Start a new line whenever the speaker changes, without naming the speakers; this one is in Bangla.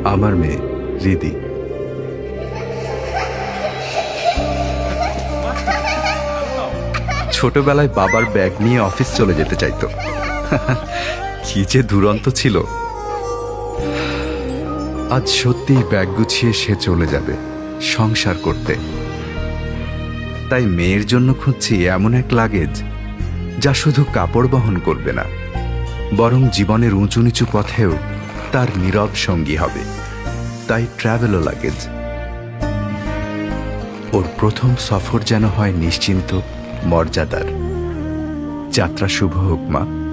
আমার মেয়ে রিদি। ছোটবেলায় বাবার ব্যাগ নিয়ে অফিস চলে যেতে চাইতো। কি যে দুরন্ত ছিল। আজ সত্যিই ব্যাগ গুছিয়ে সে চলে যাবে সংসার করতে। তাই মেয়ের জন্য খুঁজছি এমন এক লাগেজ যা শুধু কাপড় বহন করবে না, বরং জীবনের উঁচু নিচু পথেও তার নীরব সঙ্গী হবে। তাই ট্রাভেলো লাগেজ। ওর প্রথম সফর যেন হয় নিশ্চিন্ত, মর্যাদার। যাত্রা শুভ হোক মা।